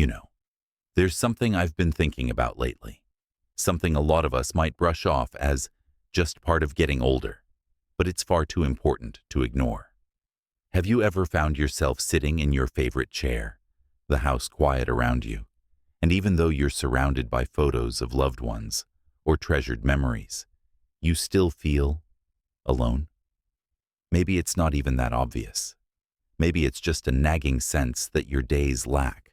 You know, there's something I've been thinking about lately. Something a lot of us might brush off as just part of getting older, but it's far too important to ignore. Have you ever found yourself sitting in your favorite chair, the house quiet around you, and even though you're surrounded by photos of loved ones or treasured memories, you still feel alone? Maybe it's not even that obvious. Maybe it's just a nagging sense that your days lack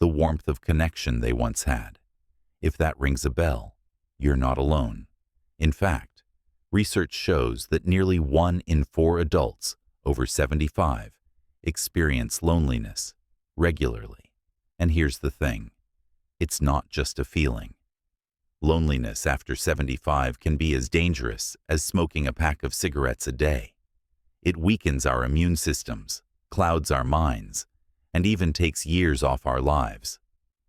the warmth of connection they once had. If that rings a bell, you're not alone. In fact, research shows that nearly 1 in 4 adults over 75 experience loneliness regularly. And here's the thing, it's not just a feeling. Loneliness after 75 can be as dangerous as smoking a pack of cigarettes a day. It weakens our immune systems, clouds our minds, and even takes years off our lives.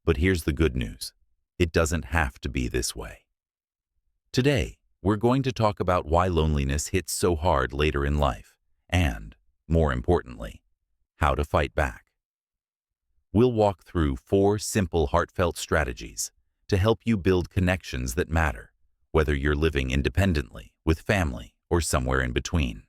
But here's the good news. It doesn't have to be this way. Today, we're going to talk about why loneliness hits so hard later in life, and, more importantly, how to fight back. We'll walk through 4 simple, heartfelt strategies to help you build connections that matter, whether you're living independently, with family, or somewhere in between.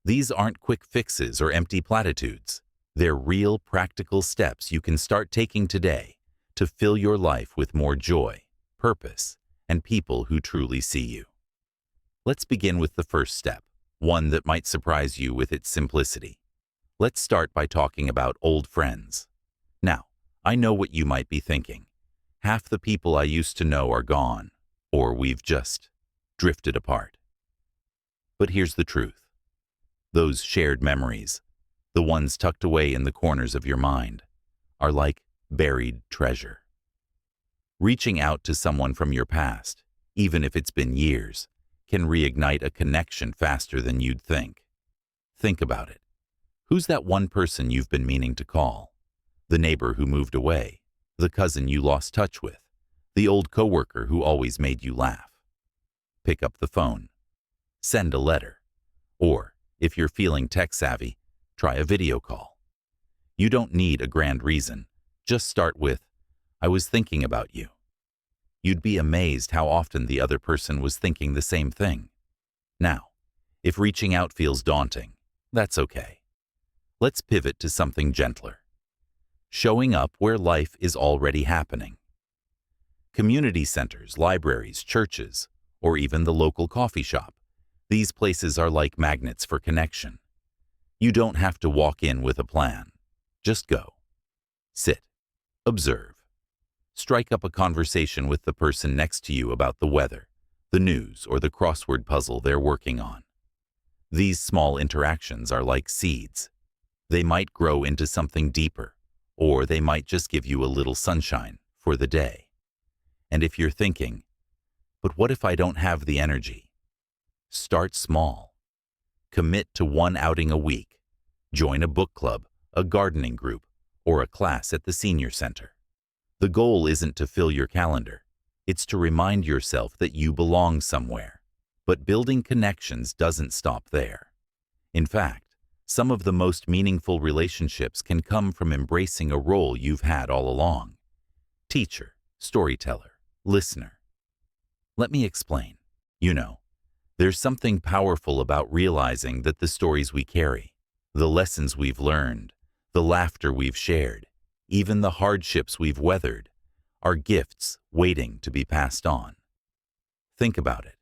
These aren't quick fixes or empty platitudes. They're real, practical steps you can start taking today to fill your life with more joy, purpose, and people who truly see you. Let's begin with the first step, one that might surprise you with its simplicity. Let's start by talking about old friends. Now, I know what you might be thinking. Half the people I used to know are gone, or we've just drifted apart. But here's the truth. Those shared memories, the ones tucked away in the corners of your mind, are like buried treasure. Reaching out to someone from your past, even if it's been years, can reignite a connection faster than you'd think. Think about it. Who's that one person you've been meaning to call? The neighbor who moved away, the cousin you lost touch with, the old coworker who always made you laugh. Pick up the phone. Send a letter. Or, if you're feeling tech-savvy, try a video call. You don't need a grand reason. Just start with, "I was thinking about you." You'd be amazed how often the other person was thinking the same thing. Now, if reaching out feels daunting, that's okay. Let's pivot to something gentler. Showing up where life is already happening. Community centers, libraries, churches, or even the local coffee shop. These places are like magnets for connection. You don't have to walk in with a plan. Just go. Sit. Observe. Strike up a conversation with the person next to you about the weather, the news, or the crossword puzzle they're working on. These small interactions are like seeds. They might grow into something deeper, or they might just give you a little sunshine for the day. And if you're thinking, "But what if I don't have the energy?" Start small. Commit to 1 outing a week. Join a book club, a gardening group, or a class at the senior center. The goal isn't to fill your calendar. It's to remind yourself that you belong somewhere. But building connections doesn't stop there. In fact, some of the most meaningful relationships can come from embracing a role you've had all along. Teacher, storyteller, listener. Let me explain. There's something powerful about realizing that the stories we carry, the lessons we've learned, the laughter we've shared, even the hardships we've weathered, are gifts waiting to be passed on. Think about it.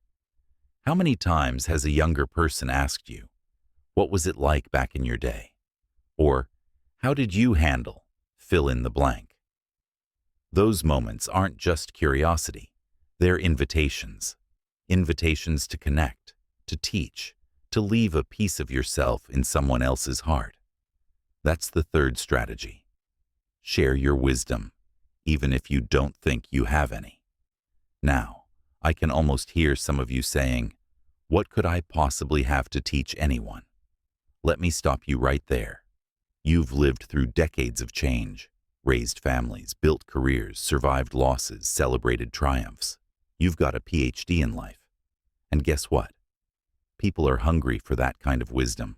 How many times has a younger person asked you, "What was it like back in your day?" Or, "How did you handle fill in the blank?" Those moments aren't just curiosity. They're invitations. Invitations to connect, to teach, to leave a piece of yourself in someone else's heart. That's the third strategy. Share your wisdom, even if you don't think you have any. Now, I can almost hear some of you saying, "What could I possibly have to teach anyone?" Let me stop you right there. You've lived through decades of change, raised families, built careers, survived losses, celebrated triumphs. You've got a PhD in life. And guess what? People are hungry for that kind of wisdom.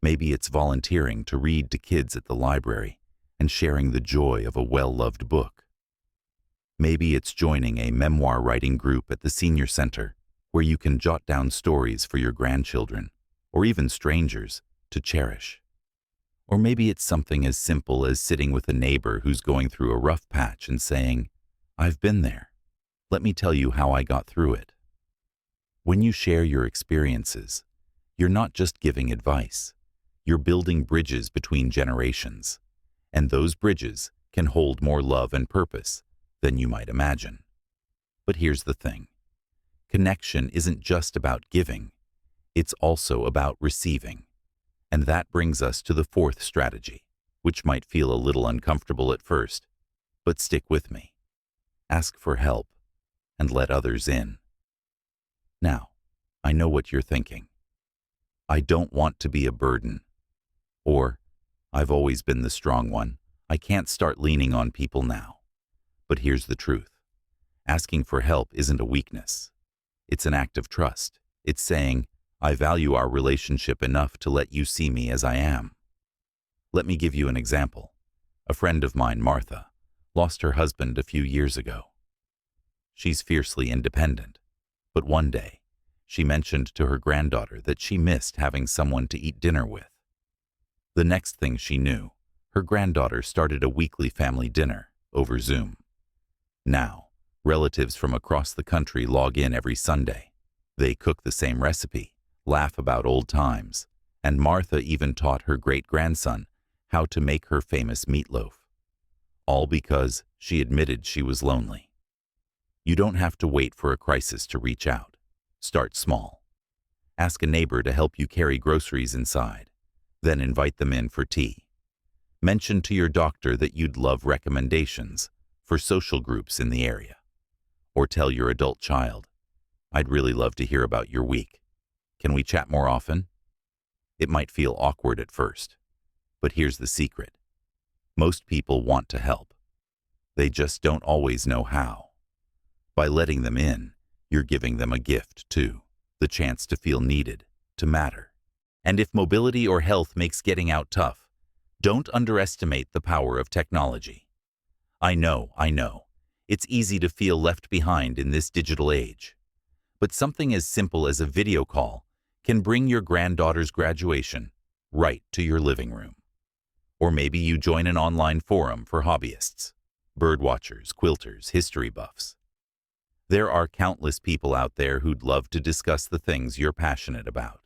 Maybe it's volunteering to read to kids at the library, and sharing the joy of a well-loved book. Maybe it's joining a memoir writing group at the senior center where you can jot down stories for your grandchildren or even strangers to cherish. Or maybe it's something as simple as sitting with a neighbor who's going through a rough patch and saying, "I've been there. Let me tell you how I got through it." When you share your experiences, you're not just giving advice. You're building bridges between generations, and those bridges can hold more love and purpose than you might imagine. But here's the thing. Connection isn't just about giving. It's also about receiving. And that brings us to the fourth strategy, which might feel a little uncomfortable at first, but stick with me. Ask for help and let others in. Now, I know what you're thinking. I don't want to be a burden. Or, I've always been the strong one. I can't start leaning on people now. But here's the truth. Asking for help isn't a weakness. It's an act of trust. It's saying, I value our relationship enough to let you see me as I am. Let me give you an example. A friend of mine, Martha, lost her husband a few years ago. She's fiercely independent, but one day, she mentioned to her granddaughter that she missed having someone to eat dinner with. The next thing she knew, her granddaughter started a weekly family dinner over Zoom. Now, relatives from across the country log in every Sunday. They cook the same recipe, laugh about old times, and Martha even taught her great-grandson how to make her famous meatloaf. All because she admitted she was lonely. You don't have to wait for a crisis to reach out. Start small. Ask a neighbor to help you carry groceries inside, then invite them in for tea. Mention to your doctor that you'd love recommendations for social groups in the area. Or tell your adult child, I'd really love to hear about your week. Can we chat more often? It might feel awkward at first, but here's the secret. Most people want to help. They just don't always know how. By letting them in, you're giving them a gift too, the chance to feel needed, to matter. And if mobility or health makes getting out tough, don't underestimate the power of technology. I know. It's easy to feel left behind in this digital age. But something as simple as a video call can bring your granddaughter's graduation right to your living room. Or maybe you join an online forum for hobbyists, birdwatchers, quilters, history buffs. There are countless people out there who'd love to discuss the things you're passionate about.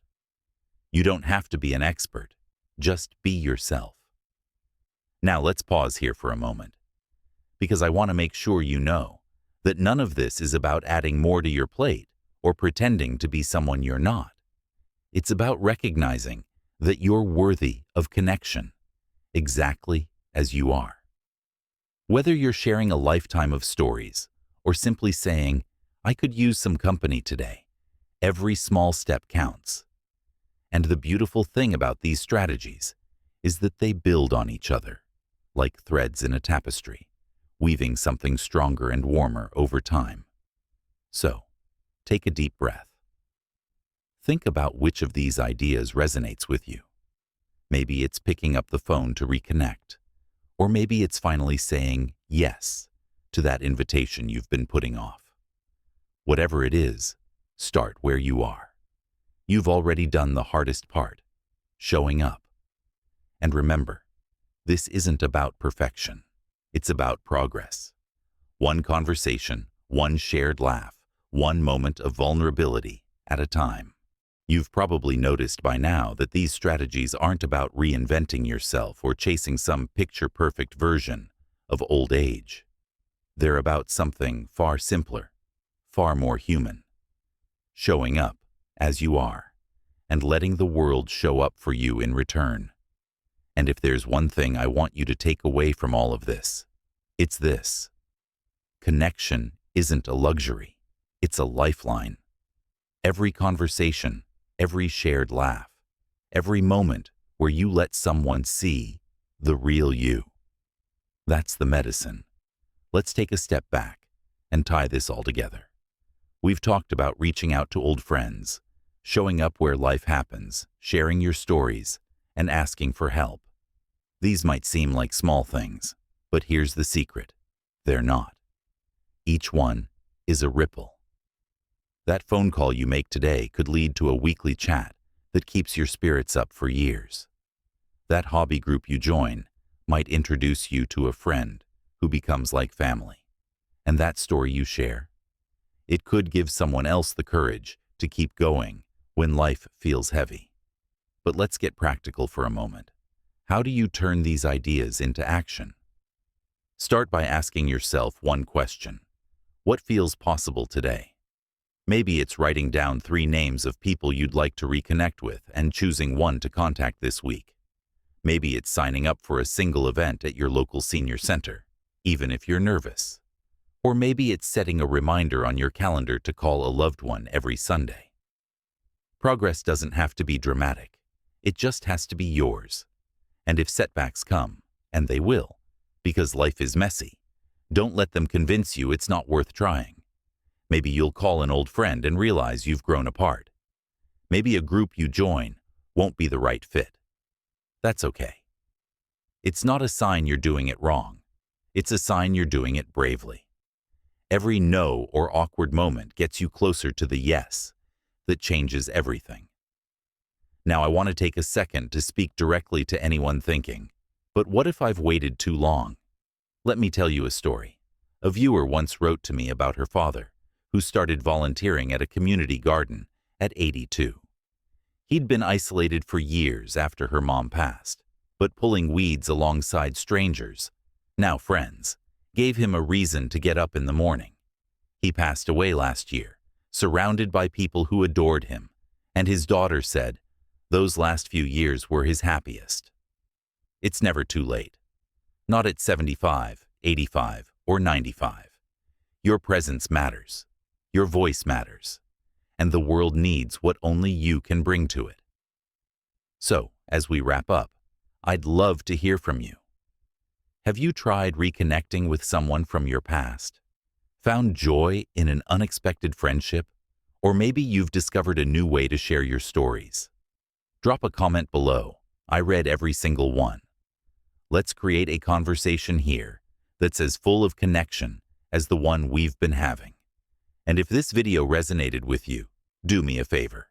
You don't have to be an expert. Just be yourself. Now let's pause here for a moment, because I want to make sure you know that none of this is about adding more to your plate or pretending to be someone you're not. It's about recognizing that you're worthy of connection, exactly as you are. Whether you're sharing a lifetime of stories or simply saying, I could use some company today, every small step counts. And the beautiful thing about these strategies is that they build on each other, like threads in a tapestry, weaving something stronger and warmer over time. So, take a deep breath. Think about which of these ideas resonates with you. Maybe it's picking up the phone to reconnect, or maybe it's finally saying yes to that invitation you've been putting off. Whatever it is, start where you are. You've already done the hardest part, showing up. And remember, this isn't about perfection. It's about progress. One conversation, one shared laugh, one moment of vulnerability at a time. You've probably noticed by now that these strategies aren't about reinventing yourself or chasing some picture-perfect version of old age. They're about something far simpler, far more human. Showing up as you are, and letting the world show up for you in return. And if there's one thing I want you to take away from all of this, it's this. Connection isn't a luxury, it's a lifeline. Every conversation, every shared laugh, every moment where you let someone see the real you. That's the medicine. Let's take a step back and tie this all together. We've talked about reaching out to old friends, showing up where life happens, sharing your stories, and asking for help. These might seem like small things, but here's the secret. They're not. Each one is a ripple. That phone call you make today could lead to a weekly chat that keeps your spirits up for years. That hobby group you join might introduce you to a friend who becomes like family. And that story you share, it could give someone else the courage to keep going when life feels heavy. But let's get practical for a moment. How do you turn these ideas into action? Start by asking yourself one question. What feels possible today? Maybe it's writing down 3 names of people you'd like to reconnect with and choosing one to contact this week. Maybe it's signing up for a single event at your local senior center, even if you're nervous. Or maybe it's setting a reminder on your calendar to call a loved one every Sunday. Progress doesn't have to be dramatic. It just has to be yours. And if setbacks come, and they will, because life is messy, don't let them convince you it's not worth trying. Maybe you'll call an old friend and realize you've grown apart. Maybe a group you join won't be the right fit. That's okay. It's not a sign you're doing it wrong. It's a sign you're doing it bravely. Every no or awkward moment gets you closer to the yes that changes everything. Now I want to take a second to speak directly to anyone thinking, but what if I've waited too long? Let me tell you a story. A viewer once wrote to me about her father, who started volunteering at a community garden at 82. He'd been isolated for years after her mom passed, but pulling weeds alongside strangers, now friends, gave him a reason to get up in the morning. He passed away last year, surrounded by people who adored him, and his daughter said those last few years were his happiest. It's never too late. Not at 75, 85, or 95. Your presence matters. Your voice matters. And the world needs what only you can bring to it. So, as we wrap up, I'd love to hear from you. Have you tried reconnecting with someone from your past? Found joy in an unexpected friendship? Or maybe you've discovered a new way to share your stories? Drop a comment below. I read every single one. Let's create a conversation here that's as full of connection as the one we've been having. And if this video resonated with you, do me a favor.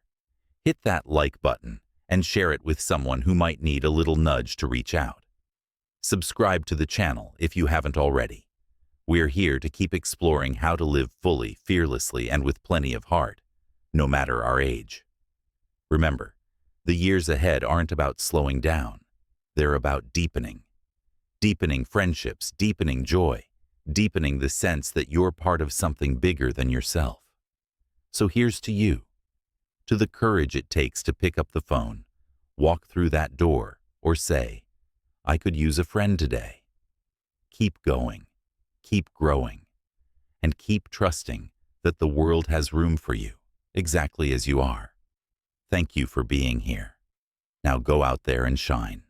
Hit that like button and share it with someone who might need a little nudge to reach out. Subscribe to the channel if you haven't already. We're here to keep exploring how to live fully, fearlessly, and with plenty of heart, no matter our age. Remember, the years ahead aren't about slowing down. They're about deepening. Deepening friendships, deepening joy, deepening the sense that you're part of something bigger than yourself. So here's to you, to the courage it takes to pick up the phone, walk through that door, or say, I could use a friend today. Keep going, keep growing, and keep trusting that the world has room for you, exactly as you are. Thank you for being here. Now go out there and shine.